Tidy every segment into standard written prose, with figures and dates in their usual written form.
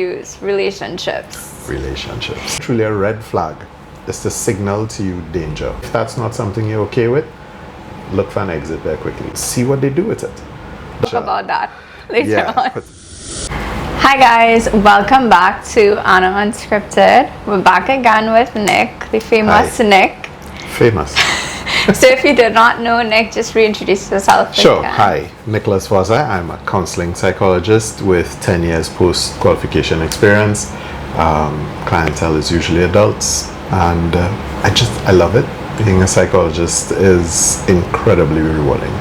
Relationships. Truly a red flag is to signal to you danger. If that's not something you're okay with, look for an exit very quickly. See what they do with it. Talk about that later on. Hi guys, welcome back to Anna Unscripted. We're back again with Nick, the famous Nick. Famous. So if you did not know Nick, just reintroduce yourself. Sure. Hi, Nicholas Voisin. I'm a counseling psychologist with 10 years post-qualification experience. Clientele is usually adults, and I love it. Being a psychologist is incredibly rewarding.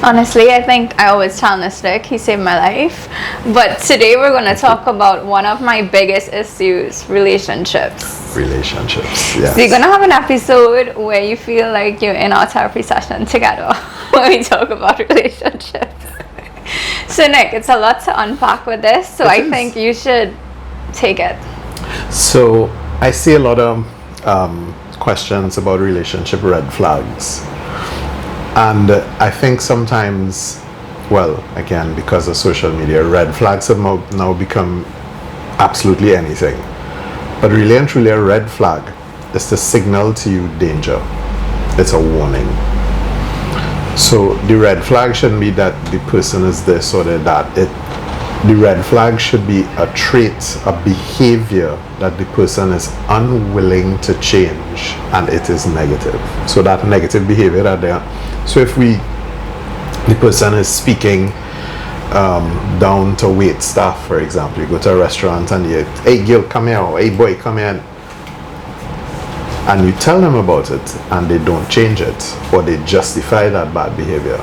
Honestly, I think I always tell Nick he saved my life. But today we're going to talk about one of my biggest issues, relationships. Relationships, yes. So you're going to have an episode where you feel like you're in our therapy session together when we talk about relationships. So Nick, it's a lot to unpack with this, so I think you should take it. So I see a lot of questions about relationship red flags. And I think sometimes, well, again, because of social media, red flags have now become absolutely anything. But really and truly, a red flag is to signal to you danger. It's a warning. So the red flag shouldn't be that the person is this or that. The red flag should be a trait, a behavior that the person is unwilling to change, and it is negative. So that negative behavior that they are. So if the person is speaking down to wait staff, for example, you go to a restaurant and you, hey girl, come here, or hey boy, come here, and you tell them about it and they don't change it, or they justify that bad behavior,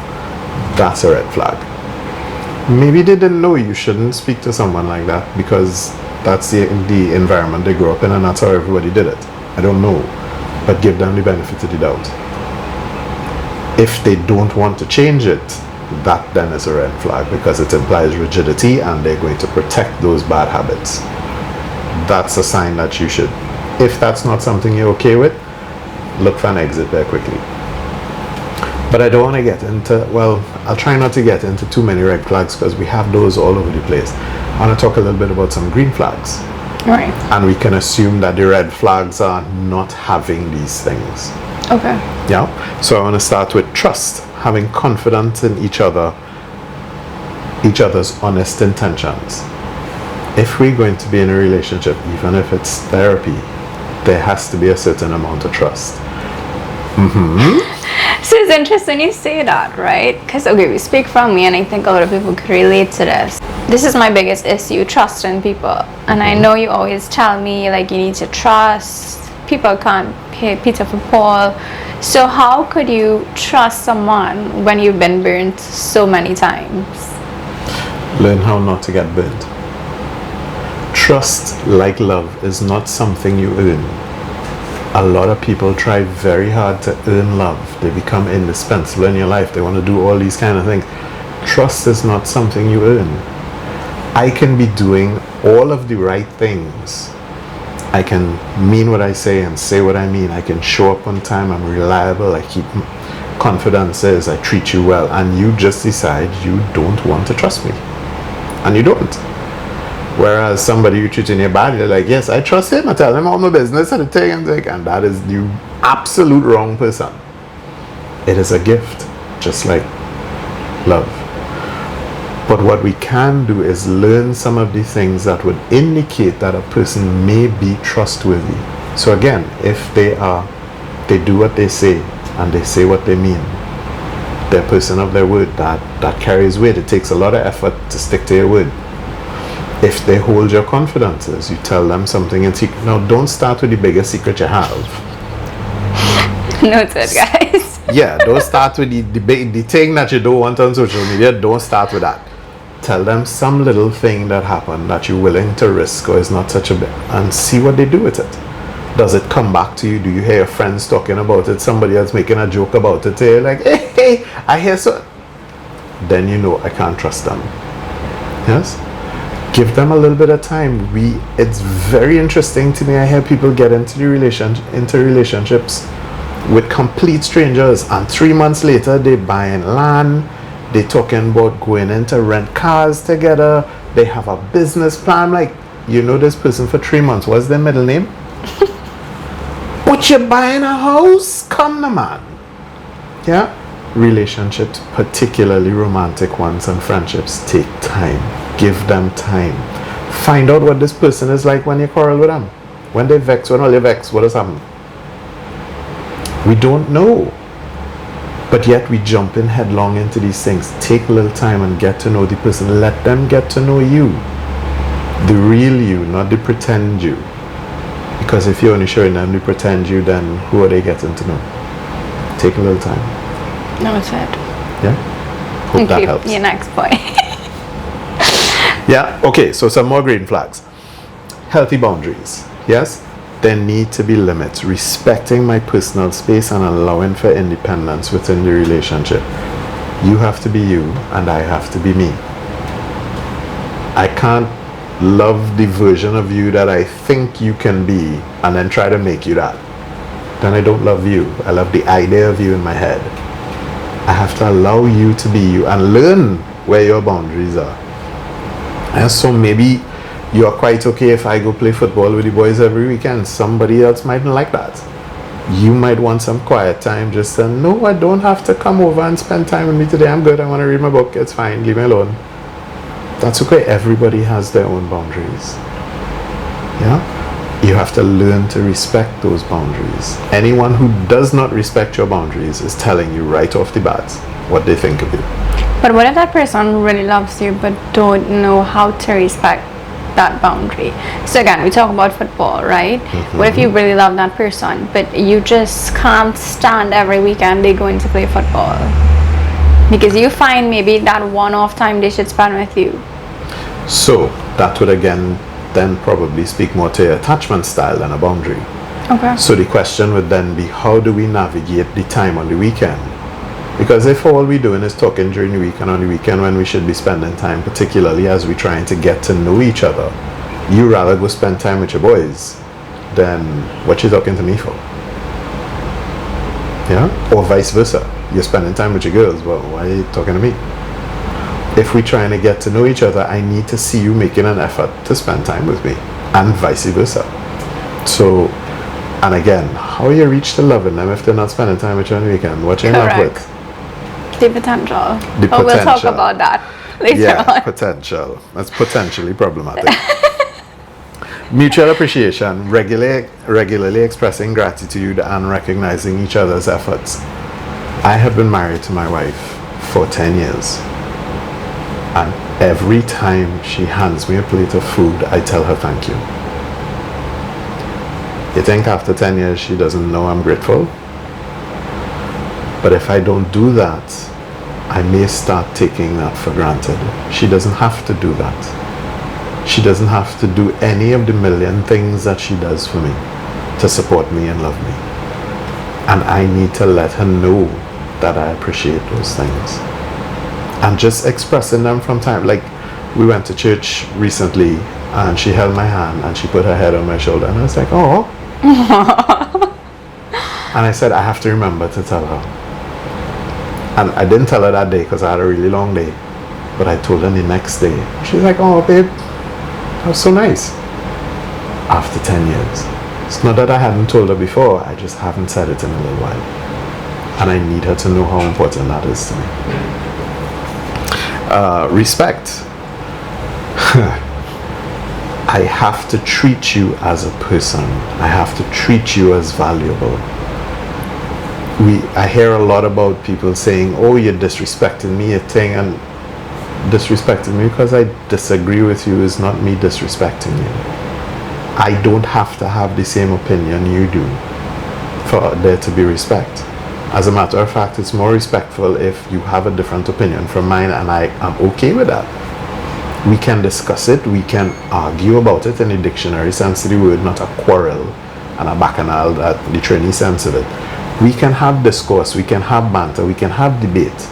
that's a red flag. Maybe they didn't know you shouldn't speak to someone like that because that's the environment they grew up in and that's how everybody did it. I don't know, but give them the benefit of the doubt. If they don't want to change it, that then is a red flag because it implies rigidity and they're going to protect those bad habits. That's a sign that you should, if that's not something you're okay with, look for an exit very quickly. But I don't want to get into, well, I'll try not to get into too many red flags because we have those all over the place. I want to talk a little bit about some green flags. Right. And we can assume that the red flags are not having these things. Okay. Yeah. So I want to start with trust, having confidence in each other's honest intentions. If we're going to be in a relationship, even if it's therapy, there has to be a certain amount of trust. So it's interesting you say that, right? Because, okay, we speak from me, and I think a lot of people could relate to this. This is my biggest issue, trust in people. And I know you always tell me, like, you need to trust. People can't pay Peter for Paul. So how could you trust someone when you've been burnt so many times? Learn how not to get burnt. Trust, like love, is not something you earn. A lot of people try very hard to earn love. They become indispensable in your life. They want to do all these kind of things. Trust is not something you earn. I can be doing all of the right things. I can mean what I say and say what I mean. I can show up on time. I'm reliable. I keep confidences. I treat you well. And you just decide you don't want to trust me. And you don't. Whereas somebody you treat in your body, they're like, yes, I trust him. I tell him all my business and the thing and thing. And that is the absolute wrong person. It is a gift, just like love. But what we can do is learn some of the things that would indicate that a person may be trustworthy. So again, if they do what they say and they say what they mean, they're a person of their word, that carries weight. It takes a lot of effort to stick to your word. If they hold your confidences, you tell them something in secret. Now, don't start with the biggest secret you have. Noted, guys. Yeah, don't start with the thing that you don't want on social media. Don't start with that. Tell them some little thing that happened that you're willing to risk or is not such a big, and see what they do with it. Does it come back to you? Do you hear your friends talking about it? Somebody else making a joke about it? You're like, hey, I hear so. Then you know I can't trust them. Yes? Give them a little bit of time. It's very interesting to me. I hear people get into relationships with complete strangers, and 3 months later they buying land, they talking about going into rent cars together, they have a business plan. Like, you know this person for 3 months. What's their middle name? But you're buying a house? Come on, man. Yeah? Relationships, particularly romantic ones and friendships, take time. Give them time. Find out what this person is like when you quarrel with them. When they vex, when all they vex, what has happened? We don't know. But yet we jump in headlong into these things. Take a little time and get to know the person. Let them get to know you. The real you, not the pretend you. Because if you're only showing them the pretend you, then who are they getting to know? Take a little time. No, it's it. Yeah? Hope that helps. Your next point. Yeah, okay, so some more green flags. Healthy boundaries. Yes? There need to be limits. Respecting my personal space and allowing for independence within the relationship. You have to be you and I have to be me. I can't love the version of you that I think you can be and then try to make you that. Then I don't love you. I love the idea of you in my head. I have to allow you to be you and learn where your boundaries are. And so maybe you're quite okay if I go play football with the boys every weekend. Somebody else mightn't like that. You might want some quiet time. Just say, no, I don't have to come over and spend time with me today. I'm good. I want to read my book. It's fine. Leave me alone. That's okay. Everybody has their own boundaries. Yeah? You have to learn to respect those boundaries. Anyone who does not respect your boundaries is telling you right off the bat what they think of you. But what if that person really loves you but don't know how to respect that boundary? So again, we talk about football, right? Mm-hmm. What if you really love that person but you just can't stand every weekend they going to play football? Because you find maybe that one-off time they should spend with you. So that would again then probably speak more to your attachment style than a boundary. Okay. So the question would then be, how do we navigate the time on the weekend? Because if all we're doing is talking during the week and on the weekend when we should be spending time, particularly as we're trying to get to know each other, you rather go spend time with your boys than what you're talking to me for. Yeah? Or vice versa. You're spending time with your girls, well, why are you talking to me? If we're trying to get to know each other, I need to see you making an effort to spend time with me, and vice versa. So, and again, how you reach to loving them if they're not spending time with you on the weekend? What you in love with? The potential. The potential. We'll talk about that later on. Potential. That's potentially problematic. Mutual appreciation, regularly expressing gratitude and recognizing each other's efforts. I have been married to my wife for 10 years. And every time she hands me a plate of food, I tell her thank you. You think after 10 years she doesn't know I'm grateful? But if I don't do that, I may start taking that for granted. She doesn't have to do that. She doesn't have to do any of the million things that she does for me to support me and love me. And I need to let her know that I appreciate those things. And just expressing them from time. Like, we went to church recently and she held my hand and she put her head on my shoulder and I was like, oh. And I said, I have to remember to tell her. And I didn't tell her that day because I had a really long day. But I told her the next day. She's like, oh, babe, that was so nice. After 10 years. It's not that I hadn't told her before. I just haven't said it in a little while. And I need her to know how important that is to me. Respect. I have to treat you as a person. I have to treat you as valuable. I hear a lot about people saying, oh, you're disrespecting me, a thing, and disrespecting me because I disagree with you is not me disrespecting you. I don't have to have the same opinion you do for there to be respect. As a matter of fact, it's more respectful if you have a different opinion from mine, and I am okay with that. We can discuss it, we can argue about it in the dictionary sense of the word, not a quarrel and a bacchanal, the Trini sense of it. We can have discourse, we can have banter, we can have debate.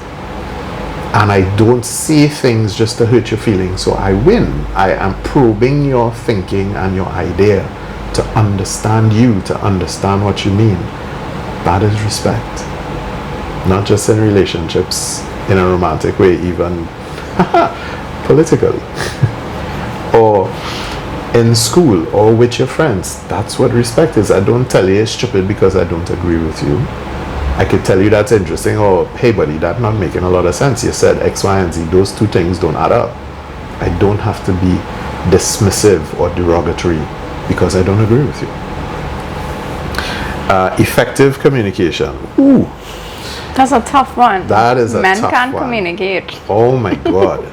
And I don't say things just to hurt your feelings, so I win. I am probing your thinking and your idea to understand you, to understand what you mean. That is respect. Not just in relationships, in a romantic way, even politically. Or in school or with your friends. That's what respect is. I don't tell you it's stupid because I don't agree with you. I could tell you that's interesting, or hey buddy, that's not making a lot of sense. You said X, Y, and Z. Those two things don't add up. I don't have to be dismissive or derogatory because I don't agree with you. Effective communication. Ooh. That's a tough one. That is a Men tough can't one. communicate. Oh my God.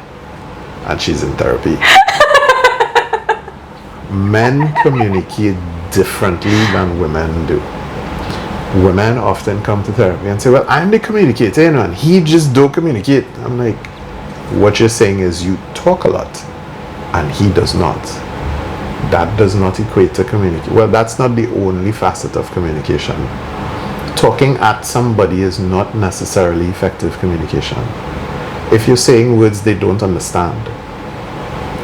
And she's in therapy. Men communicate differently than women do. Women often come to therapy and say, well, I'm the communicator, and he just don't communicate. I'm like, what you're saying is you talk a lot and he does not. That does not equate to communicate. Well, that's not the only facet of communication. Talking at somebody is not necessarily effective communication. If you're saying words they don't understand,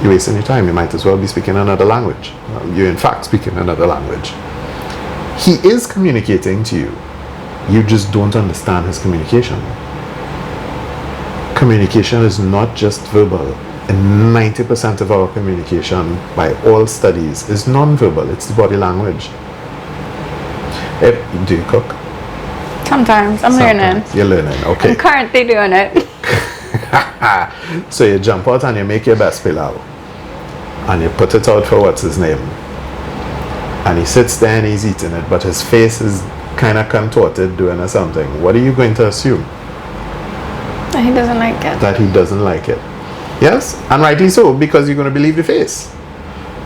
you're wasting your time. You might as well be speaking another language. You're in fact speaking another language. He is communicating to you. You just don't understand his communication. Communication is not just verbal. And 90% of our communication, by all studies, is non-verbal. It's the body language. Do you cook? Sometimes. I'm learning. You're learning, okay. I'm currently doing it. So you jump out and you make your best pilau. And you put it out for what's his name. And he sits there and he's eating it, but his face is kind of contorted doing something. What are you going to assume? That he doesn't like it. That he doesn't like it. Yes, and rightly so, because you're going to believe the face.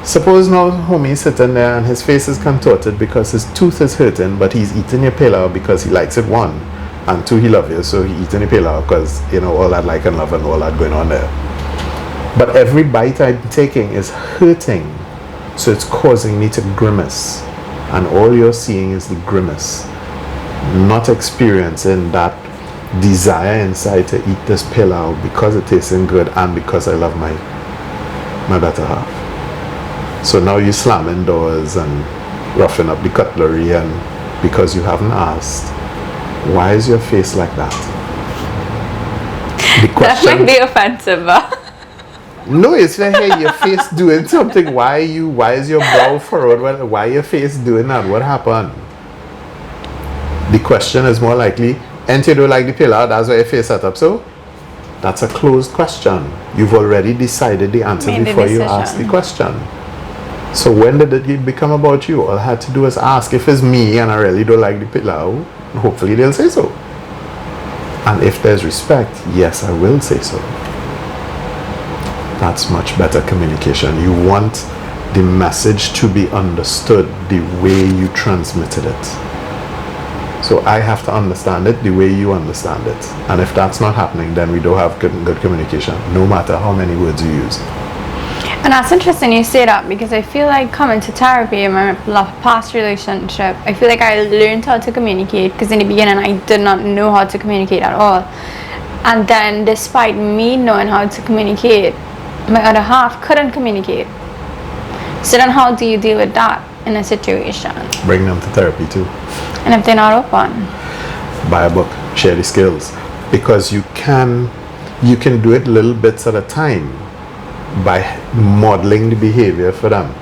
Suppose now homie's sitting there and his face is contorted because his tooth is hurting, but he's eating your pilau because he likes it, one, and two, he loves you, so he eating your pilau because, you know, all that like and love and all that going on there. But every bite I'm taking is hurting, so it's causing me to grimace, and all you're seeing is the grimace, not experiencing that desire inside to eat this pilau because it tasting good and because I love my better half. So now you're slamming doors and roughing up the cutlery, and because you haven't asked, why is your face like that? The question, That might be offensive. no, it's like, hey, your face doing something. Why is your brow furrowed? Why your face doing that? What happened? The question is more likely, and you don't like the pilau, that's why your face set up so? That's a closed question. You've already decided the answer before you ask the question. So when did it become about you? All I had to do is ask. If it's me and I really don't like the pilau, hopefully they'll say so. And if there's respect, yes, I will say so. That's much better communication. You want the message to be understood the way you transmitted it. So I have to understand it the way you understand it. And if that's not happening, then we don't have good communication, no matter how many words you use. And that's interesting you say that, because I feel like coming to therapy in my past relationship, I feel like I learned how to communicate, because in the beginning I did not know how to communicate at all. And then despite me knowing how to communicate, my other half couldn't communicate. So then how do you deal with that in a situation? Bring them to therapy too. And if they're not open? Buy a book, share the skills. Because you can do it little bits at a time by modeling the behavior for them.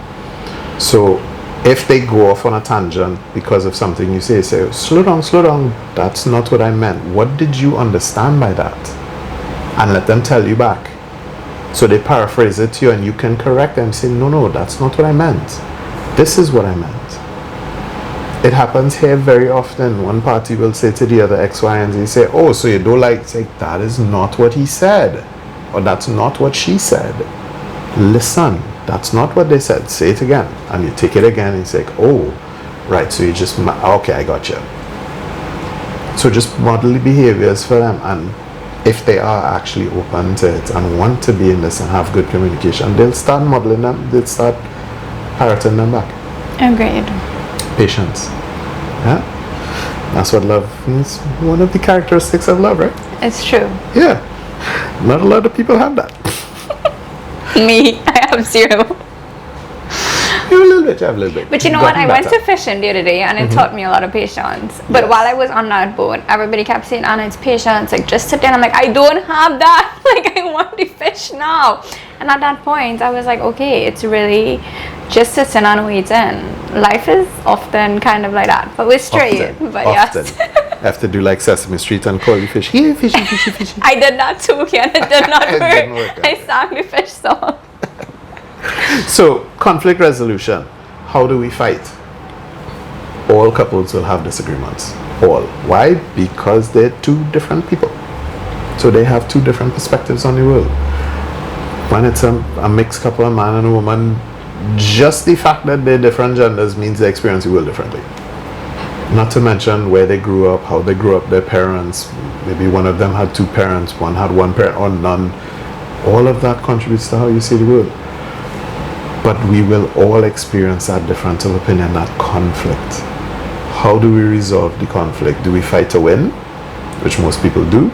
So if they go off on a tangent because of something you say, slow down, that's not what I meant. What did you understand by that? And let them tell you back. So they paraphrase it to you and you can correct them, say, no, that's not what I meant. This is what I meant. It happens here very often. One party will say to the other X, Y, and Z, say, oh, so you don't like, say, that is not what he said. Or that's not what she said. Listen, that's not what they said. Say it again. And you take it again and you say, oh, right, so you just, okay, I got you. So just model the behaviors for them. And if they are actually open to it and want to be in this and have good communication, they'll start modeling them, they'll start parroting them back. Agreed. Patience. Yeah? That's what love is. One of the characteristics of love, right? It's true. Yeah. Not a lot of people have that. Me, I have zero. You're a little bit, you have a little bit. But you know what? I went to fishing the other day and it taught me a lot of patience. But while I was on that boat, everybody kept saying, Anna, it's patience. Like, just sit there. And I'm like, I don't have that. Like, I want to fish now. And at that point, I was like, okay, it's really just sitting and waiting. Life is often kind of like that. But we're straight. But yes. I have to do like Sesame Street and call the fish. Here, fishy, fishy, fishy. I did that too, and it did not It work. didn't work. I sang the fish song. So, conflict resolution. How do we fight? All couples will have disagreements. All. Why? Because they're two different people. So they have two different perspectives on the world. When it's a mixed couple, a man and a woman, just the fact that they're different genders means they experience the world differently. Not to mention where they grew up, how they grew up, their parents. Maybe one of them had two parents, one had one parent or none. All of that contributes to how you see the world. But we will all experience that difference of opinion, that conflict. How do we resolve the conflict? Do we fight to win? Which most people do.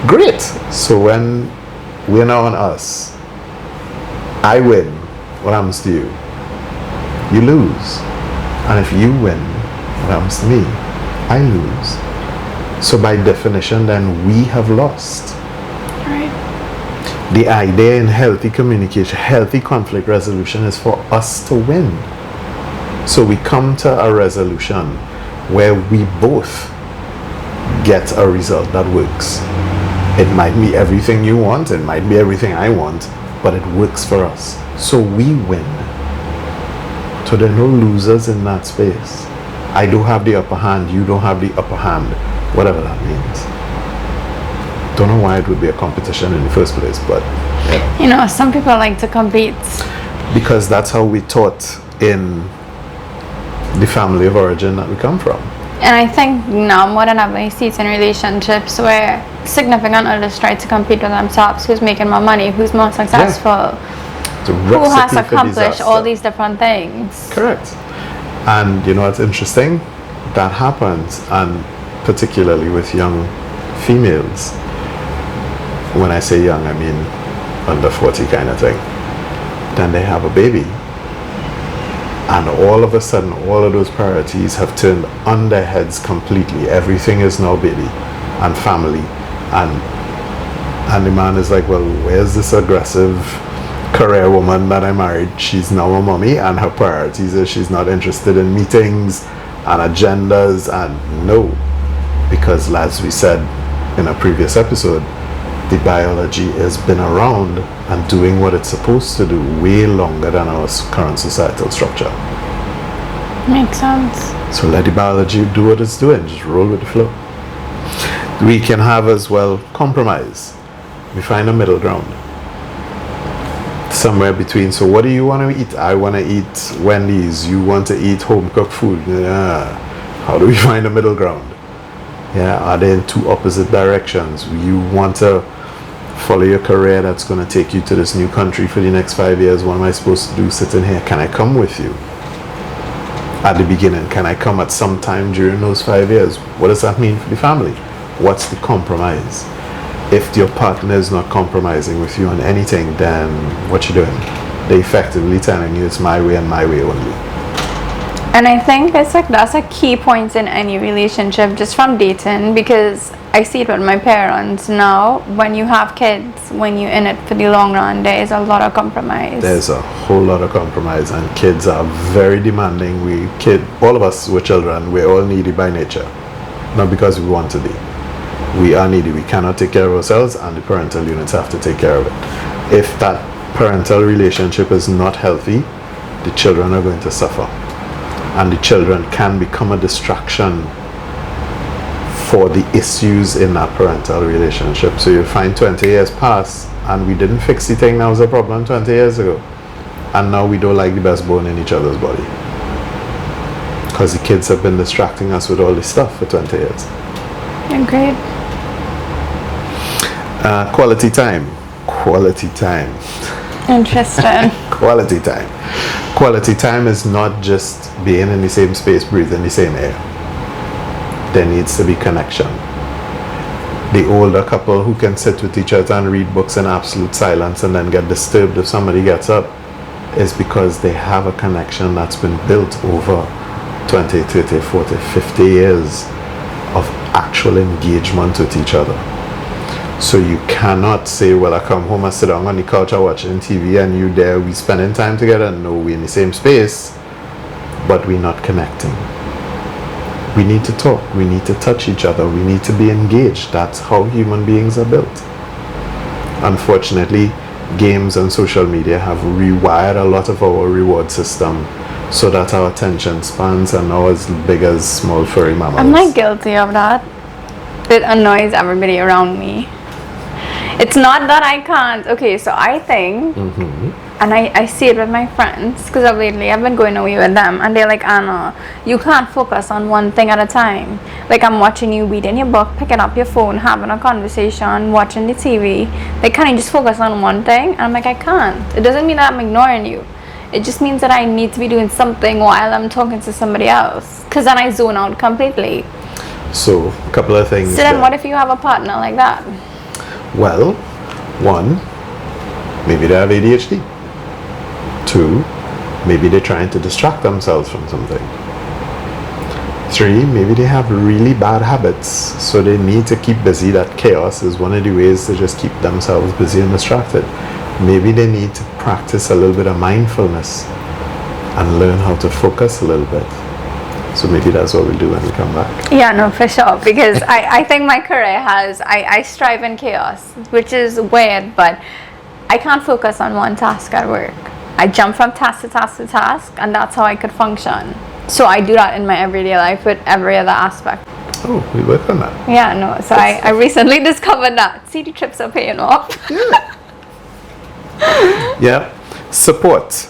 Great! So when we're now on us, I win, what happens to you? You lose. And if you win, what happens to me? I lose. So by definition, then we have lost. Right. The idea in healthy communication, healthy conflict resolution is for us to win. So we come to a resolution where we both get a result that works. It might be everything you want, it might be everything I want, but it works for us. So we win. So there are no losers in that space. I do have the upper hand, you don't have the upper hand, whatever that means. Don't know why it would be a competition in the first place, but yeah. You know, some people like to compete. Because that's how we taught in the family of origin that we come from. And I think now more than ever, I see it in relationships where significant others try to compete with themselves. Who's making more money? Who's more successful? Who has accomplished all these different things? Correct. And you know what's interesting? That happens, and particularly with young females. When I say young, I mean under 40 kind of thing. Then they have a baby. And all of a sudden, all of those priorities have turned on their heads completely. Everything is now baby and family. And the man is like, well, where's this aggressive career woman that I married? She's now a mommy, and her priorities is she's not interested in meetings and agendas. And no, because as we said in a previous episode, the biology has been around and doing what it's supposed to do way longer than our current societal structure. Makes sense. So let the biology do what it's doing, just roll with the flow. We can have as well compromise. We find a middle ground. Somewhere between, so what do you want to eat? I want to eat Wendy's, you want to eat home cooked food. Yeah. How do we find a middle ground? Yeah, are they in two opposite directions? You want to follow your career that's going to take you to this new country for the next 5 years. What am I supposed to do sitting here? Can I come with you? At the beginning, can I come at some time during those 5 years? What does that mean for the family? What's the compromise? If your partner is not compromising with you on anything, then what you doing? They're effectively telling you it's my way and my way only. And I think it's like that's a key point in any relationship, just from dating, because I see it with my parents now. When you have kids, when you're in it for the long run, there is a lot of compromise. There's a whole lot of compromise, and kids are very demanding. All of us were children, we're all needy by nature. Not because we want to be. We are needy. We cannot take care of ourselves, and the parental units have to take care of it. If that parental relationship is not healthy, the children are going to suffer. And the children can become a distraction for the issues in that parental relationship. So you find 20 years pass and we didn't fix the thing that was a problem 20 years ago. And now we don't like the best bone in each other's body. Because the kids have been distracting us with all this stuff for 20 years. Agreed. Quality time. Quality time. Interesting. Quality time. Quality time is not just being in the same space, breathing the same air. There needs to be connection. The older couple who can sit with each other and read books in absolute silence and then get disturbed if somebody gets up, is because they have a connection that's been built over 20, 30, 40, 50 years of actual engagement with each other. So you cannot say, well, I come home and sit down on the couch and watching TV and you there, we spending time together. No, we're in the same space, but we're not connecting. We need to talk, we need to touch each other, we need to be engaged. That's how human beings are built. Unfortunately, games and social media have rewired a lot of our reward system so that our attention spans are now as big as small furry mammals. I'm not guilty of that. It annoys everybody around me. It's not that I can't. Okay, so I think, and I see it with my friends, because of lately I've been going away with them, and they're like, Anna, you can't focus on one thing at a time. Like, I'm watching you reading your book, picking up your phone, having a conversation, watching the TV. Like, can I just focus on one thing? And I'm like, I can't. It doesn't mean that I'm ignoring you. It just means that I need to be doing something while I'm talking to somebody else, because then I zone out completely. So, a couple of things. So then what if you have a partner like that? Well, one, maybe they have ADHD. Two, maybe they're trying to distract themselves from something. Three, maybe they have really bad habits, so they need to keep busy. That chaos is one of the ways to just keep themselves busy and distracted. Maybe they need to practice a little bit of mindfulness and learn how to focus a little bit. So maybe that's what we'll do when we come back. Yeah, no, for sure. Because I think my career has, I strive in chaos, which is weird, but I can't focus on one task at work. I jump from task to task to task, and that's how I could function. So I do that in my everyday life with every other aspect. Oh, we work on that. Yeah, no, so I recently discovered that. City trips are paying off. Yeah. Yeah. Support.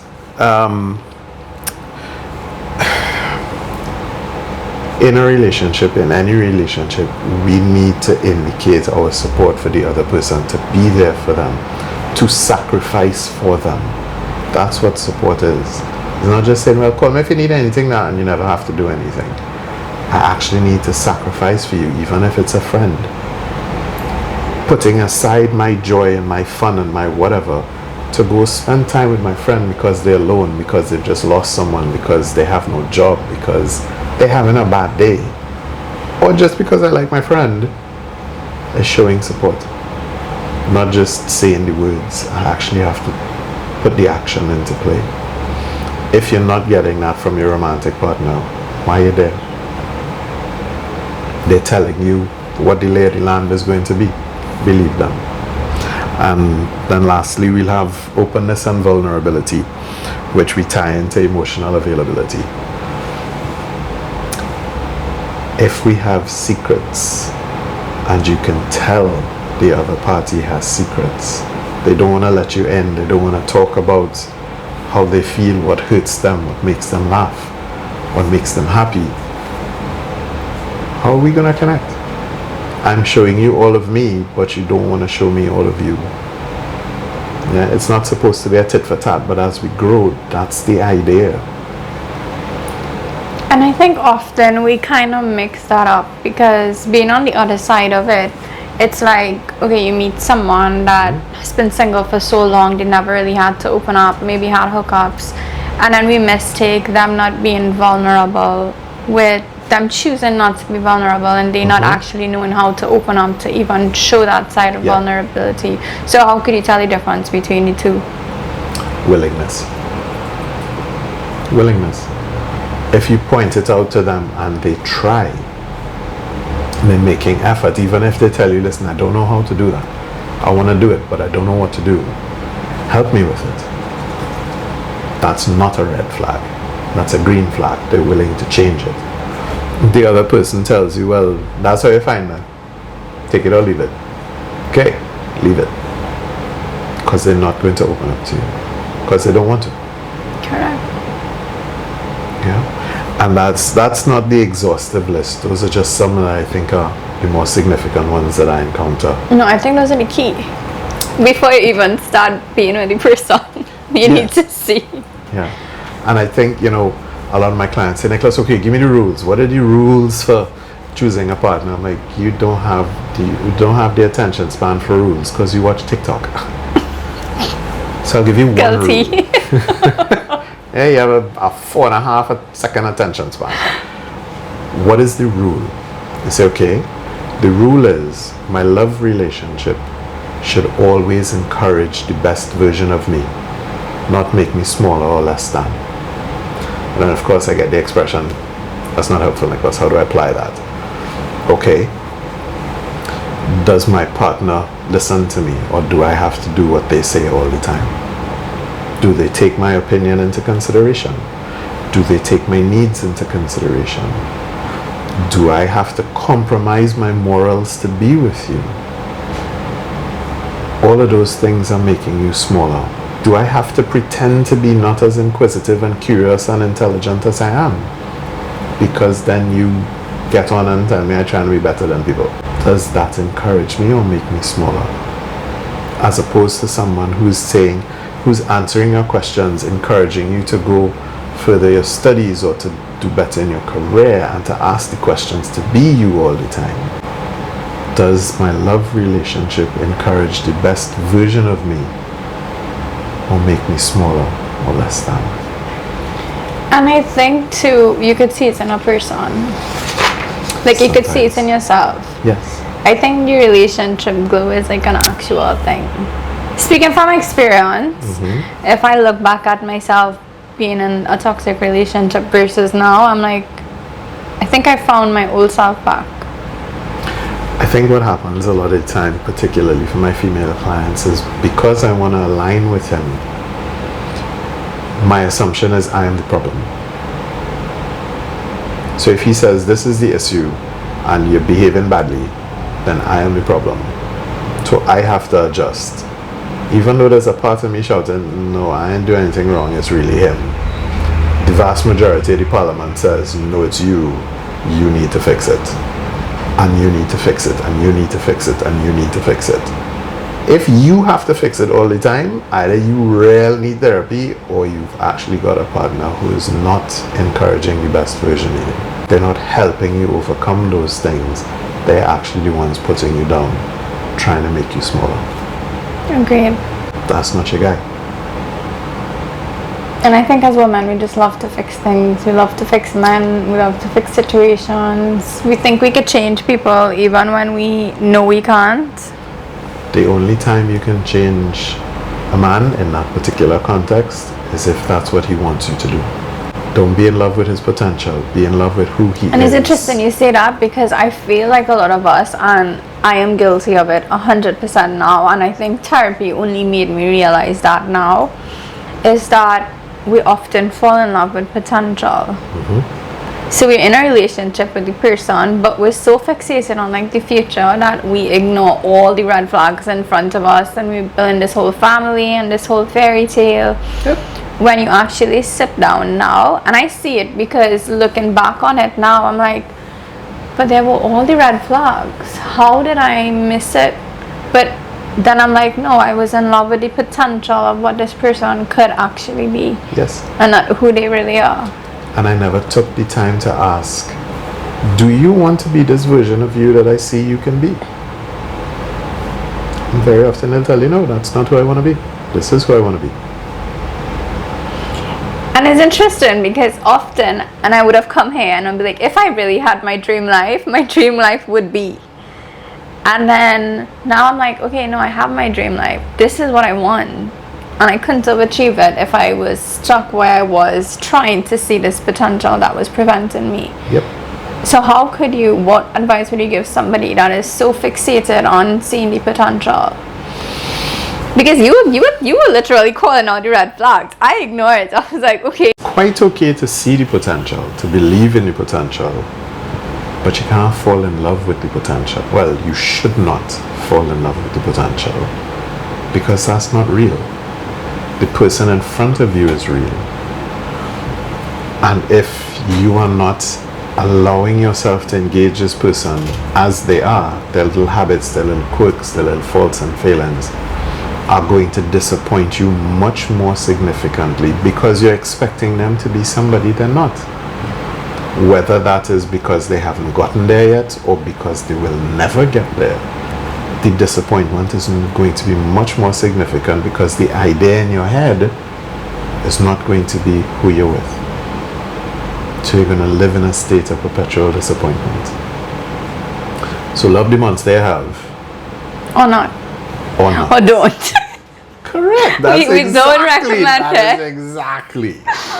In a relationship, in any relationship, we need to indicate our support for the other person, to be there for them, to sacrifice for them. That's what support is. It's not just saying, well, call me if you need anything now, and you never have to do anything. I actually need to sacrifice for you, even if it's a friend. Putting aside my joy and my fun and my whatever to go spend time with my friend because they're alone, because they've just lost someone, because they have no job, because they're having a bad day, or just because I like my friend, is showing support. Not just saying the words. I actually have to put the action into play. If you're not getting that from your romantic partner, why are you there? They're telling you what the lay of the land is going to be. Believe them. And then lastly, we'll have openness and vulnerability, which we tie into emotional availability. If we have secrets and you can tell the other party has secrets, they don't want to let you in, they don't want to talk about how they feel, what hurts them, what makes them laugh, what makes them happy, how are we going to connect? I'm showing you all of me, but you don't want to show me all of you. Yeah, it's not supposed to be a tit for tat, but as we grow, that's the idea. And I think often we kind of mix that up, because being on the other side of it, it's like, okay, you meet someone that has been single for so long, they never really had to open up, maybe had hookups, and then we mistake them not being vulnerable with them choosing not to be vulnerable, and they not actually knowing how to open up to even show that side of vulnerability. So how could you tell the difference between the two? Willingness. If you point it out to them and they try, and they're making effort, even if they tell you, listen, I don't know how to do that, I want to do it, but I don't know what to do, help me with it, that's not a red flag, that's a green flag. They're willing to change it. The other person tells you, well, that's how you find that, take it or leave it. Okay, leave it, because they're not going to open up to you, because they don't want to. Correct. Yeah. And that's not the exhaustive list. Those are just some that I think are the more significant ones that I encounter. No, I think those are the key. Before you even start being with the person, you need to see. Yeah. And I think, a lot of my clients say, Nicholas, okay, give me the rules. What are the rules for choosing a partner? I'm like, you don't have the attention span for rules because you watch TikTok. So I'll give you one Guilty. rule. Yeah, you have a 4.5 second attention span. What is the rule? You say, okay, the rule is my love relationship should always encourage the best version of me, not make me smaller or less than. And then of course I get the expression, that's not helpful, Nicholas, how do I apply that? Okay, does my partner listen to me, or do I have to do what they say all the time? Do they take my opinion into consideration? Do they take my needs into consideration? Do I have to compromise my morals to be with you? All of those things are making you smaller. Do I have to pretend to be not as inquisitive and curious and intelligent as I am? Because then you get on and tell me I try and be better than people. Does that encourage me or make me smaller? As opposed to someone who's answering your questions, encouraging you to go further your studies or to do better in your career and to ask the questions to be you all the time. Does my love relationship encourage the best version of me or make me smaller or less than? And I think too, you could see it in a person. Like you could see it in yourself. Yes. I think the relationship glow is like an actual thing. Speaking from experience, if I look back at myself being in a toxic relationship versus now, I'm like, I think I found my old self back. I think what happens a lot of the time, particularly for my female clients, is because I want to align with him, my assumption is I am the problem. So if he says this is the issue and you're behaving badly, then I am the problem. So I have to adjust. Even though there's a part of me shouting, no, I ain't doing anything wrong, it's really him. The vast majority of the parliament says, no, it's you. You need to fix it. And you need to fix it. And you need to fix it. And you need to fix it. If you have to fix it all the time, either you really need therapy or you've actually got a partner who is not encouraging the best version of you. They're not helping you overcome those things. They're actually the ones putting you down, trying to make you smaller. Agreed. That's not your guy. And I think as women, we just love to fix things. We love to fix men. We love to fix situations. We think we could change people even when we know we can't. The only time you can change a man in that particular context is if that's what he wants you to do. Don't be in love with his potential. Be in love with who he is. And it's interesting you say that, because I feel like a lot of us, and I am guilty of it 100% now, and I think therapy only made me realize that now, is that we often fall in love with potential. So we're in a relationship with the person, but we're so fixated on like the future that we ignore all the red flags in front of us, and we build this whole family and this whole fairy tale. Yep. When you actually sit down now, and I see it because looking back on it now, I'm like, but there were all the red flags. How did I miss it? But then I'm like, no, I was in love with the potential of what this person could actually be. Yes. And not who they really are. And I never took the time to ask, do you want to be this version of you that I see you can be? And very often they'll tell you, no, that's not who I want to be. This is who I want to be. And it's interesting because often, and I would have come here and I'd be like, if I really had my dream life would be. And then now I'm like, okay, no, I have my dream life. This is what I want. And I couldn't have achieved it if I was stuck where I was trying to see this potential that was preventing me. Yep. So what advice would you give somebody that is so fixated on seeing the potential? Because you were literally calling out the red flags. I ignored it. I was like, okay. Quite okay to see the potential, to believe in the potential, but you can't fall in love with the potential. Well, you should not fall in love with the potential, because that's not real. The person in front of you is real. And if you are not allowing yourself to engage this person as they are, their little habits, their little quirks, their little faults and failings are going to disappoint you much more significantly, because you're expecting them to be somebody they're not. Whether that is because they haven't gotten there yet or because they will never get there, the disappointment is going to be much more significant because the idea in your head is not going to be who you're with. So you're going to live in a state of perpetual disappointment. So love the monster you have. Or not. Or not. Or don't. Correct. That's we don't recommend that it. is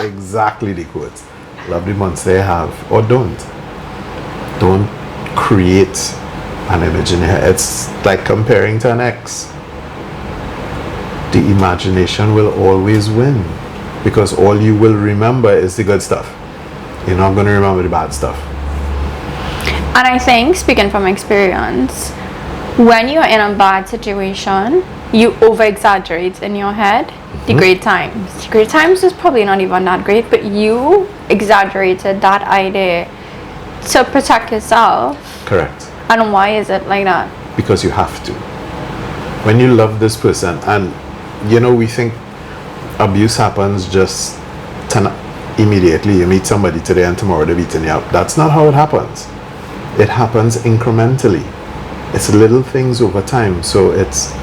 exactly the quote. Love the monster you have. Or don't. Don't create an image in your head. It's like comparing to an ex. The imagination will always win because all you will remember is the good stuff. You're not going to remember the bad stuff. And I think, speaking from experience, when you're in a bad situation, you over-exaggerate in your head the great times. The great times is probably not even that great, but you exaggerated that idea to protect yourself. Correct. And why is it like that? Because you have to. When you love this person, and we think abuse happens just immediately. You meet somebody today and tomorrow they're beating you up. That's not how it happens. It happens incrementally. It's little things over time. So it's,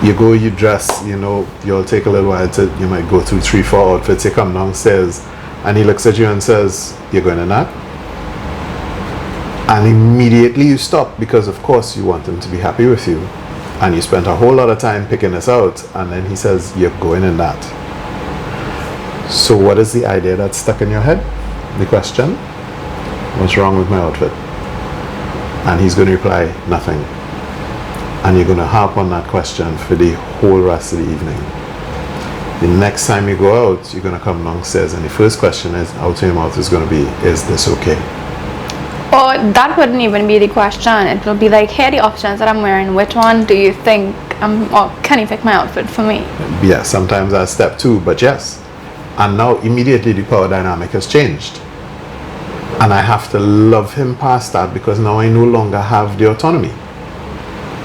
you go, you dress, you'll take a little while you might go through 3-4 outfits, you come downstairs and he looks at you and says, "You're going to nap?" And immediately you stop because of course you want him to be happy with you. And you spent a whole lot of time picking this out and then he says, "You're going in that." So what is the idea that's stuck in your head? The question, "What's wrong with my outfit?" And he's going to reply, "Nothing." And you're going to harp on that question for the whole rest of the evening. The next time you go out, you're going to come downstairs and the first question is, out of your mouth is going to be, "Is this okay?" Or that wouldn't even be the question. It will be like, "Here are the options that I'm wearing. Which one do you think, or can you pick my outfit for me?" Yeah, sometimes that's step 2, but yes. And now immediately the power dynamic has changed. And I have to love him past that because now I no longer have the autonomy.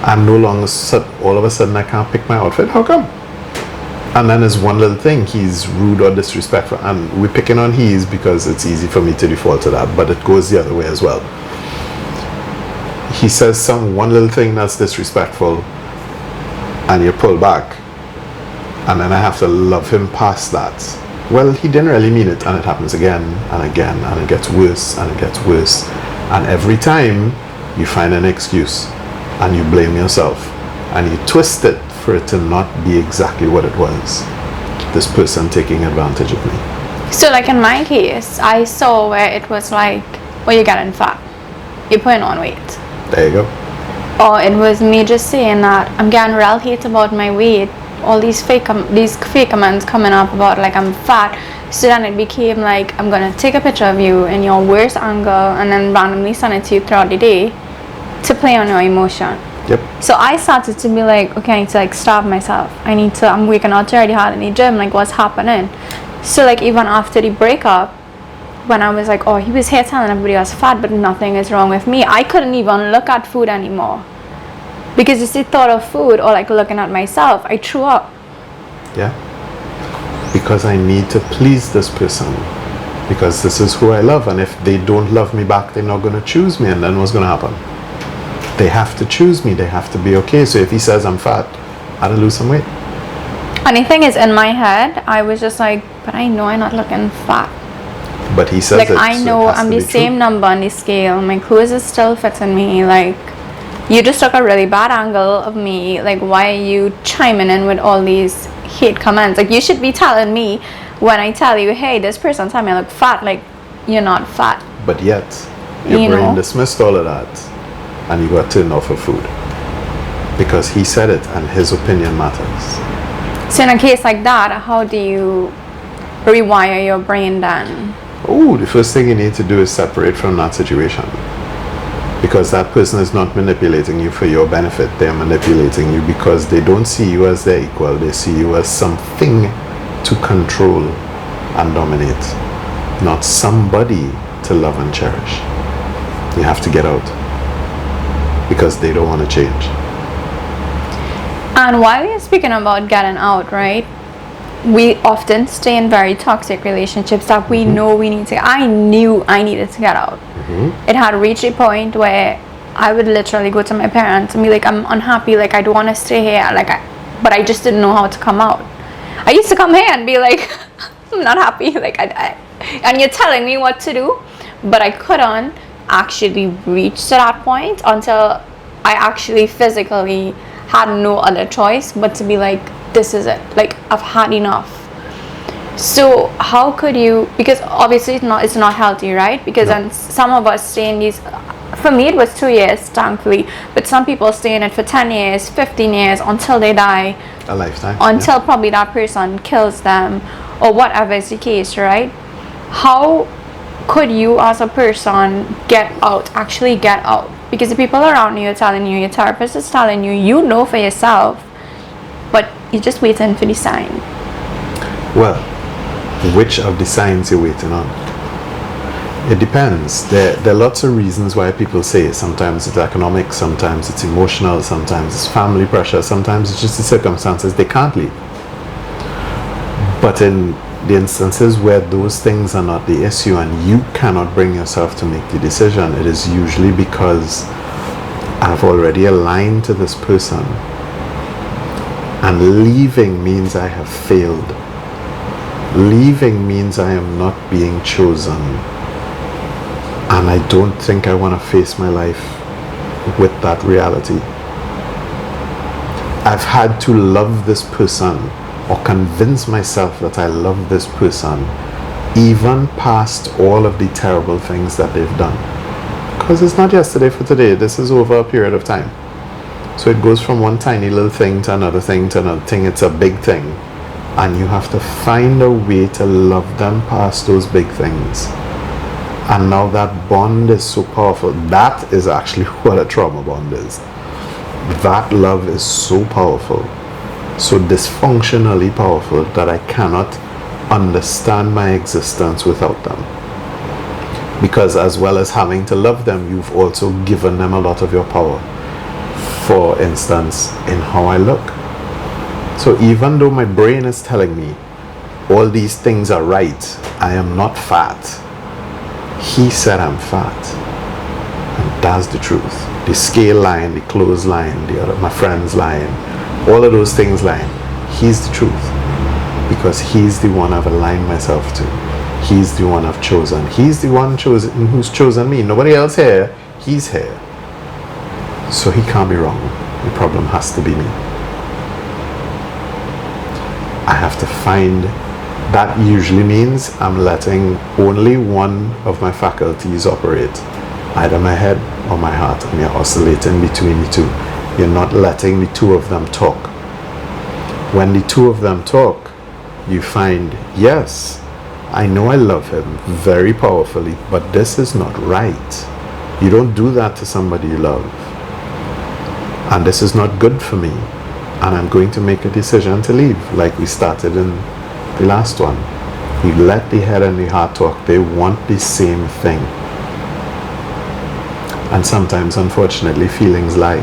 I'm no longer, all of a sudden I can't pick my outfit. How come? And then there's one little thing, he's rude or disrespectful. And we're picking on he's because it's easy for me to default to that, but it goes the other way as well. He says one little thing that's disrespectful and you pull back. And then I have to love him past that. Well, he didn't really mean it, and it happens again and again, and it gets worse and it gets worse. And every time you find an excuse and you blame yourself and you twist it for it to not be exactly what it was. This person taking advantage of me. So like in my case, I saw where it was like, "Well, you're getting fat. You're putting on weight." There you go. Or it was me just saying that I'm getting real hate about my weight. All these fake comments coming up about like I'm fat. So then it became like, I'm gonna take a picture of you in your worst angle and then randomly send it to you throughout the day to play on your emotion. Yep. So I started to be like, okay, I need to like starve myself. I'm working out already hard in the gym, like what's happening? So like even after the breakup, when I was like, oh, he was here telling everybody I was fat, but nothing is wrong with me. I couldn't even look at food anymore. Because just the thought of food or like looking at myself, I threw up. Yeah. Because I need to please this person. Because this is who I love. And if they don't love me back, they're not going to choose me. And then what's going to happen? They have to choose me. They have to be okay. So if he says I'm fat, I gotta lose some weight. And the thing is, in my head, I was just like, but I know I'm not looking fat. But he says like, it, I know I'm the same number on the scale. My clothes is still fitting me. Like, you just took a really bad angle of me. Like, why are you chiming in with all these hate comments? Like, you should be telling me when I tell you, hey, this person told me I look fat. Like, you're not fat. But yet, your brain dismissed all of that. And you got turned off of food. Because he said it and his opinion matters. So in a case like that, how do you rewire your brain then? Oh, the first thing you need to do is separate from that situation. Because that person is not manipulating you for your benefit. They're manipulating you because they don't see you as their equal. They see you as something to control and dominate. Not somebody to love and cherish. You have to get out. Because they don't want to change. And while we're speaking about getting out, right? We often stay in very toxic relationships that we know we need to. I knew I needed to get out. It had reached a point where I would literally go to my parents and be like, I'm unhappy, like I don't want to stay here, but I just didn't know how to come out. I used to come here and be like, I'm not happy, like and you're telling me what to do, but I couldn't actually reach to that point until I actually physically had no other choice but to be like, this is it, like I've had enough. So how could you, because obviously it's not healthy, right? Because No. then some of us stay in these, for me it was 2 years thankfully, but some people stay in it for 10 years 15 years until they die, A lifetime. until probably that person kills them or whatever is the case, right? How could you as a person actually get out? Because the people around you are telling you, your therapist is telling you, you know for yourself, but you're just waiting for the sign. Well, which of the signs you're waiting on? It depends. There are lots of reasons why people say it. Sometimes it's economic, sometimes it's emotional, sometimes it's family pressure, sometimes it's just the circumstances they can't leave. But in the instances where those things are not the issue and you cannot bring yourself to make the decision, it is usually because I've already aligned to this person, and leaving means I have failed. Leaving means I am not being chosen, and I don't think I want to face my life with that reality. I've had to love this person or convince myself that I love this person even past all of the terrible things that they've done, because it's not yesterday for today. This is over a period of time, so it goes from one tiny little thing to another thing to another thing. It's a big thing, and you have to find a way to love them past those big things. And now that bond is so powerful. That is actually what a trauma bond is. That love is so powerful, so dysfunctionally powerful, that I cannot understand my existence without them. Because as well as having to love them, you've also given them a lot of your power. For instance, in how I look. So even though my brain is telling me all these things are right, I am not fat. He said I'm fat, and that's the truth. The scale line, the clothes line, my friends line, all of those things line. He's the truth, because he's the one I've aligned myself to. He's the one I've chosen. He's the one who's chosen me. Nobody else here. He's here. So he can't be wrong. The problem has to be me. I have to find. That usually means I'm letting only one of my faculties operate, either my head or my heart, and you're oscillating between the two. You're not letting the two of them talk. When the two of them talk, you find, yes, I know I love him very powerfully, but this is not right. You don't do that to somebody you love. And this is not good for me. And I'm going to make a decision to leave, like we started in the last one. You let the head and the heart talk. They want the same thing. And sometimes, unfortunately, feelings lie.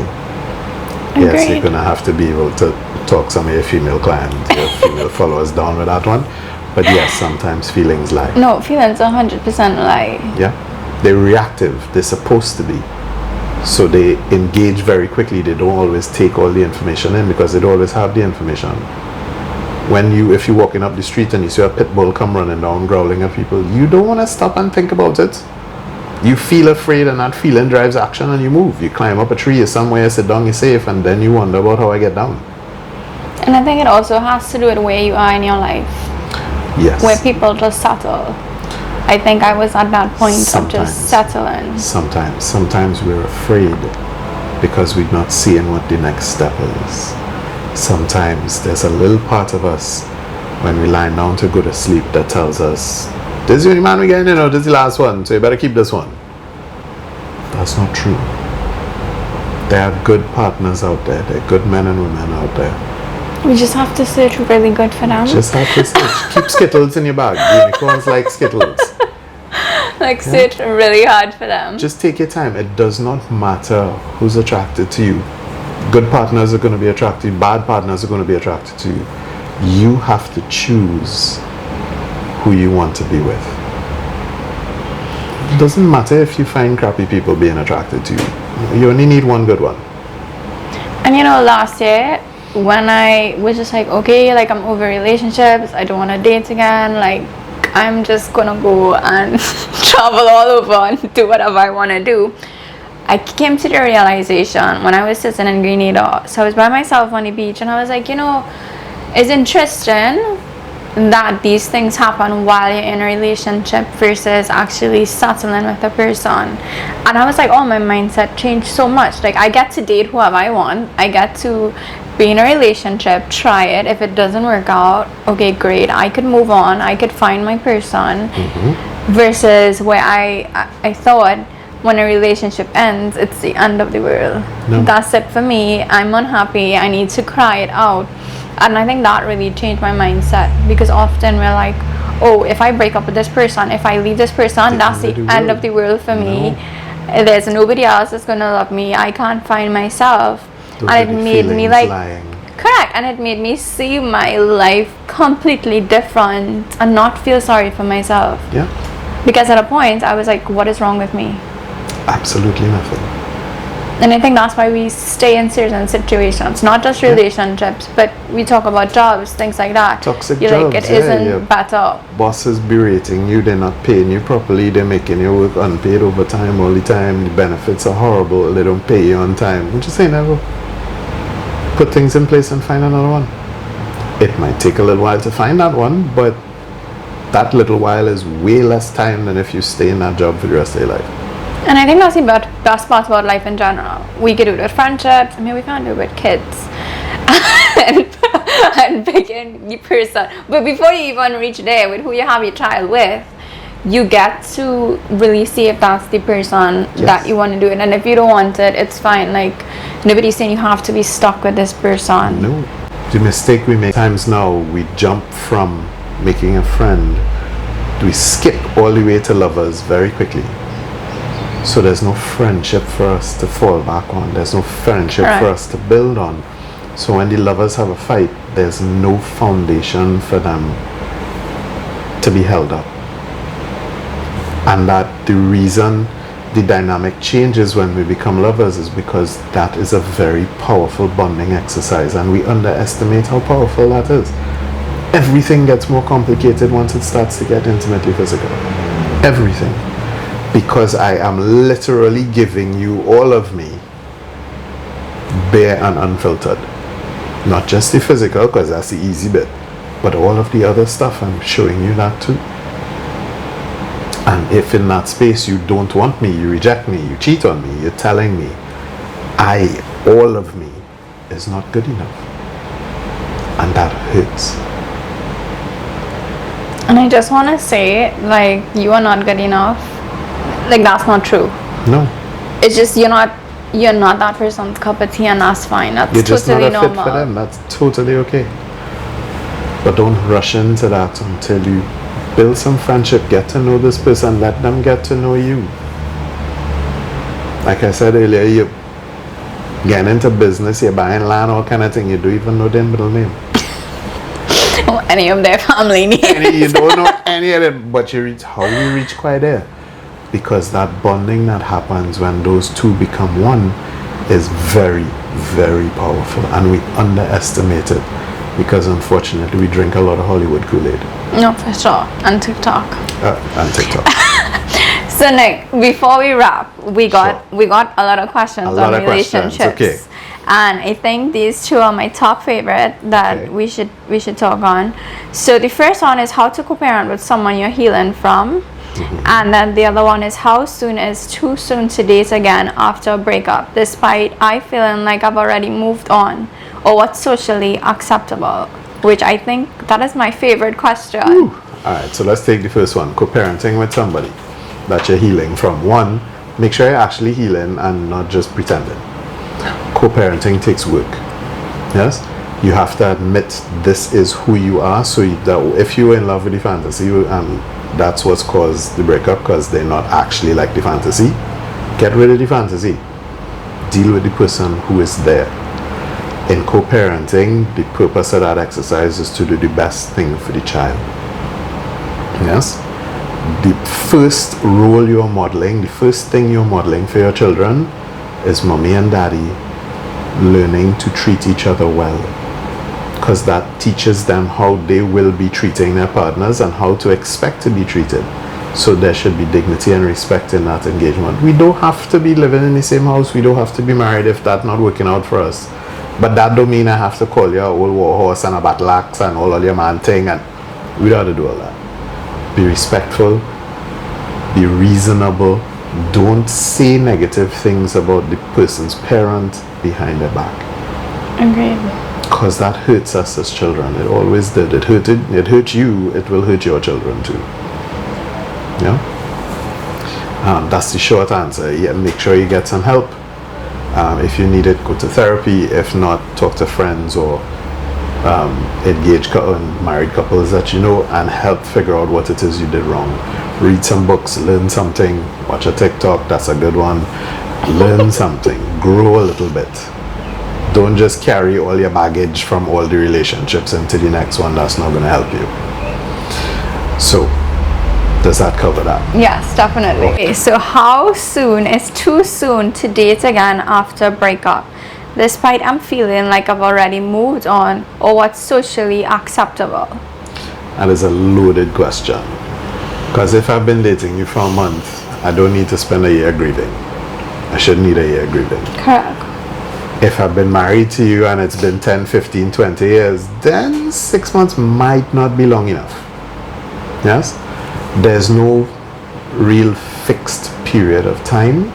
Agreed. Yes, you're going to have to be able to talk some of your female clients, your female followers down with that one. But yes, sometimes feelings lie. No, feelings 100% lie. Yeah. They're reactive. They're supposed to be. So they engage very quickly. They don't always take all the information in, because they don't always have the information. If you're walking up the street and you see a pit bull come running down growling at people, you don't want to stop and think about it. You feel afraid, and that feeling drives action, and you move. You climb up a tree, you're somewhere, you sit down, you're safe, and then you wonder about how I get down. And I think it also has to do with where you are in your life. Yes. Where people just settle. I think I was at that point of just settling. Sometimes we're afraid because we're not seeing what the next step is. Sometimes there's a little part of us when we lie down to go to sleep that tells us, this is the only man we're getting, this is the last one, so you better keep this one. That's not true. There are good partners out there. There are good men and women out there. We just have to search really good for them. Just have to search. Keep Skittles in your bag. Unicorns like Skittles. Search really hard for them. Just take your time. It does not matter who's attracted to you. Good partners are going to be attracted. Bad partners are going to be attracted to you. You have to choose who you want to be with. It doesn't matter if you find crappy people being attracted to you. You only need one good one. And last year when I was just like, okay, like I'm over relationships, I don't want to date again, like I'm just gonna go and travel all over and do whatever I want to do. I came to the realization when I was sitting in Grenada, so I was by myself on the beach, and I was like, it's interesting that these things happen while you're in a relationship versus actually settling with a person. And I was like, oh, my mindset changed so much. Like, I get to date whoever I want, I get to be in a relationship, try it. If it doesn't work out, okay, great, I could move on, I could find my person. Versus where I thought when a relationship ends, it's the end of the world. No. That's it for me, I'm unhappy, I need to cry it out. And I think that really changed my mindset, because often we're like, oh, if I break up with this person, if I leave this person, that's the end of the world for me. There's nobody else that's gonna love me, I can't find myself. And it made me like correct, and it made me see my life completely different and not feel sorry for myself. Yeah. Because at a point I was like, what is wrong with me? Absolutely nothing. And I think that's why we stay in certain situations, not just relationships, but we talk about jobs, things like that. Toxic You're jobs, like, it isn't better. Bosses berating you, they're not paying you properly, they're making you work unpaid overtime all the time, the benefits are horrible, they don't pay you on time. I'm just saying, never put things in place and find another one. It might take a little while to find that one, but that little while is way less time than if you stay in that job for the rest of your life. And I think that's the best part about life in general. We could do it with friendships. I mean, we can't do it with kids. and picking the person. But before you even reach there with who you have your child with, you get to really see if that's the person that you want to do it. And if you don't want it, it's fine. Like, nobody's saying you have to be stuck with this person. No. The mistake we make times now, we jump from making a friend, we skip all the way to lovers very quickly. So there's no friendship for us to fall back on. There's no friendship for us to build on. So when the lovers have a fight, there's no foundation for them to be held up. And that the reason the dynamic changes when we become lovers is because that is a very powerful bonding exercise, and we underestimate how powerful that is. Everything gets more complicated once it starts to get intimately physical. Everything. Because I am literally giving you all of me, bare and unfiltered. Not just the physical, because that's the easy bit, but all of the other stuff, I'm showing you that too. And if in that space you don't want me, you reject me, you cheat on me, you're telling me all of me is not good enough. And that hurts. And I just want to say, like, you are not good enough. Like, that's not true. No. It's just you're not that person's cup of tea, and that's fine. That's you're just totally not a normal. fit for them. That's totally okay. But don't rush into that until you build some friendship, get to know this person, let them get to know you. Like I said earlier, you're getting into business, you're buying land, all kind of thing. You don't even know their middle name. Or any of their family names. You don't know any of them, but you reach quite there. Because that bonding that happens when those two become one is very, very powerful, and we underestimate it because unfortunately we drink a lot of Hollywood Kool-Aid. No, for sure. And TikTok. So Nick, before we wrap, we got a lot of questions on relationships. Okay. And I think these two are my top favorite that we should talk on. So the first one is how to co-parent with someone you're healing from. And then the other one is how soon is too soon to date again after a breakup, despite I feeling like I've already moved on, or what's socially acceptable, which I think that is my favorite question. Alright, so let's take the first one, co-parenting with somebody that you're healing from. One, make sure you're actually healing and not just pretending. Co-parenting takes work. Yes? You have to admit this is who you are, so that if you're in love with the fantasy and that's what's caused the breakup, because they're not actually like the fantasy, get rid of the fantasy. Deal with the person who is there. In co-parenting, the purpose of that exercise is to do the best thing for the child. Yes? The first role you're modeling, the first thing you're modeling for your children is mommy and daddy learning to treat each other well, because that teaches them how they will be treating their partners and how to expect to be treated. So there should be dignity and respect in that engagement. We don't have to be living in the same house. We don't have to be married if that's not working out for us. But that don't mean I have to call you a old war horse and a battle axe and all of your man thing. And we don't have to do all that. Be respectful. Be reasonable. Don't say negative things about the person's parent behind their back. Agreed. Because that hurts us as children. It always did. It hurt you. It will hurt your children too. Yeah. That's the short answer. Yeah, make sure you get some help. If you need it, go to therapy. If not, talk to friends or engage married couples that you know and help figure out what it is you did wrong. Read some books, learn something, watch a TikTok, that's a good one. Learn something, grow a little bit. Don't just carry all your baggage from all the relationships into the next one. That's not going to help you. So, does that cover that? Yes, definitely. Okay, so how soon is too soon to date again after breakup? Despite I'm feeling like I've already moved on, or what's socially acceptable? That is a loaded question. Because if I've been dating you for a month, I don't need to spend a year grieving. I shouldn't need a year grieving. Correct. If I've been married to you and it's been 10, 15, 20 years, then 6 months might not be long enough. Yes? There's no real fixed period of time.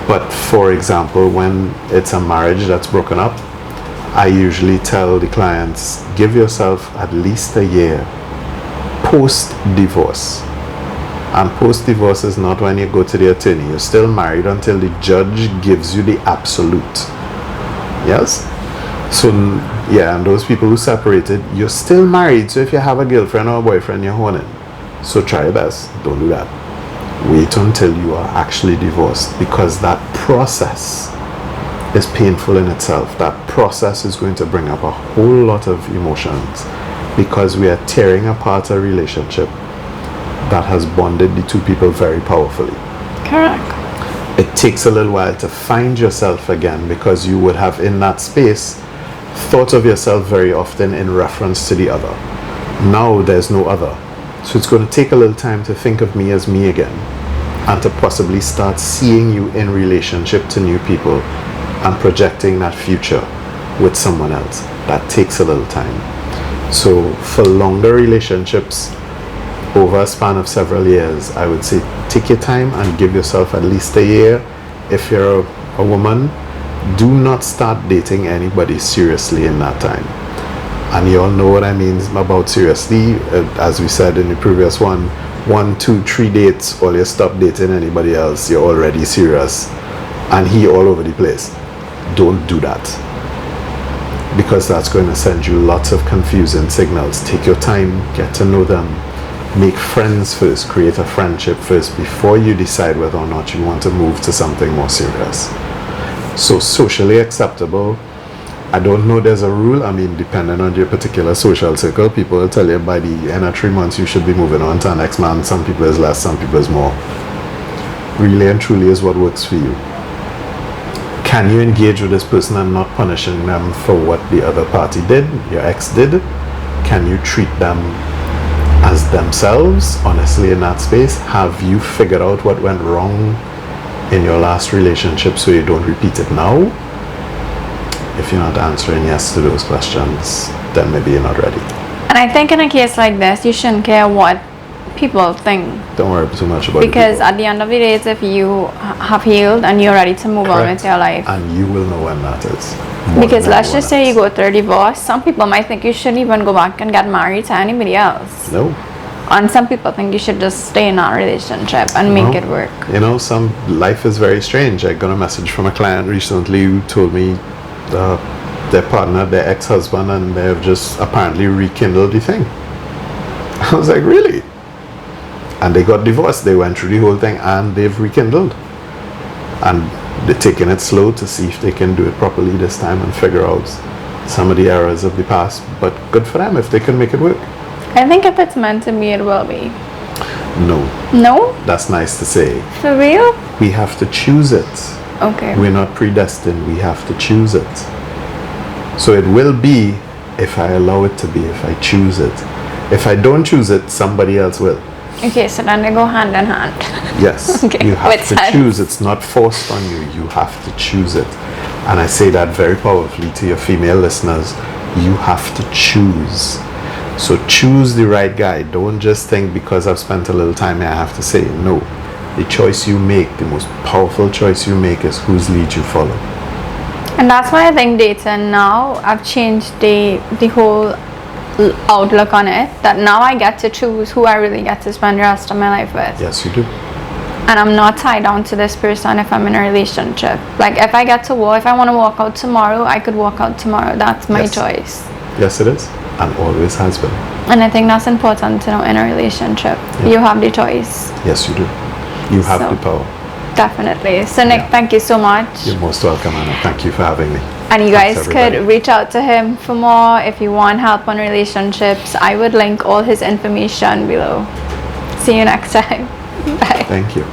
But for example, when it's a marriage that's broken up, I usually tell the clients, give yourself at least a year post-divorce. And post-divorce is not when you go to the attorney. You're still married until the judge gives you the absolute. Yes? So, yeah, and those people who separated, you're still married. So if you have a girlfriend or a boyfriend, you're honing. So try your best. Don't do that. Wait until you are actually divorced, because that process is painful in itself. That process is going to bring up a whole lot of emotions, because we are tearing apart a relationship that has bonded the two people very powerfully. Correct. It takes a little while to find yourself again, because you would have in that space thought of yourself very often in reference to the other. Now there's no other. So it's going to take a little time to think of me as me again, and to possibly start seeing you in relationship to new people and projecting that future with someone else. That takes a little time. So for longer relationships over a span of several years, I would say take your time and give yourself at least a year. If you're a woman, do not start dating anybody seriously in that time. And you all know what I mean about seriously. As we said in the previous one, 1, 2, 3 dates, or you stop dating anybody else, you're already serious. And he all over the place. Don't do that, because that's going to send you lots of confusing signals. Take your time, get to know them, make friends first, create a friendship first before you decide whether or not you want to move to something more serious. So socially acceptable, I don't know there's a rule. I mean, depending on your particular social circle, people will tell you by the end of 3 months you should be moving on to the next man. Some people is less, some people is more. Really and truly is what works for you. Can you engage with this person and not punishing them for what the other party did, your ex did? Can you treat them as themselves, honestly, in that space? Have you figured out what went wrong in your last relationship so you don't repeat it now? If you're not answering yes to those questions, then maybe you're not ready. And I think in a case like this, you shouldn't care what people think. Don't worry too much about it. Because at the end of the day, it's if you have healed and you're ready to move on with your life. And you will know when that is. Because let's just say you go through a divorce, some people might think you shouldn't even go back and get married to anybody else. No. And some people think you should just stay in that relationship and make it work. You know, life is very strange. I got a message from a client recently who told me their partner, their ex-husband, and they've just apparently rekindled the thing. I was like, really? And they got divorced. They went through the whole thing and they've rekindled. And they're taking it slow to see if they can do it properly this time and figure out some of the errors of the past. But good for them if they can make it work. I think if it's meant to be, it will be. No. No? That's nice to say. For real? We have to choose it. Okay. We're not predestined. We have to choose it. So it will be if I allow it to be, if I choose it. If I don't choose it, somebody else will. Okay, so then they go hand in hand. Yes. Okay, You have with to sense. choose. It's not forced on you. You have to choose it. And I say that very powerfully to your female listeners. You have to choose. So choose the right guy. Don't just think because I've spent a little time here, I have to say no. The choice you make, the most powerful choice you make is whose lead you follow. And that's why I think dating now, I've changed the whole outlook on it. That now I get to choose who I really get to spend the rest of my life with. Yes, you do. And I'm not tied down to this person if I'm in a relationship. Like if I get to walk, if I want to walk out tomorrow, I could walk out tomorrow. That's my Yes. choice. Yes, it is. And always has been. And I think that's important to know in a relationship. Yeah. You have the choice. Yes, you do. You have So- the power. Definitely. So Nick, Yeah. thank you so much. You're most welcome, Anna. Thank you for having me. And you Thanks, guys everybody. could reach out to him for more if you want help on relationships. I would link all his information below. See you next time. Bye. Thank you.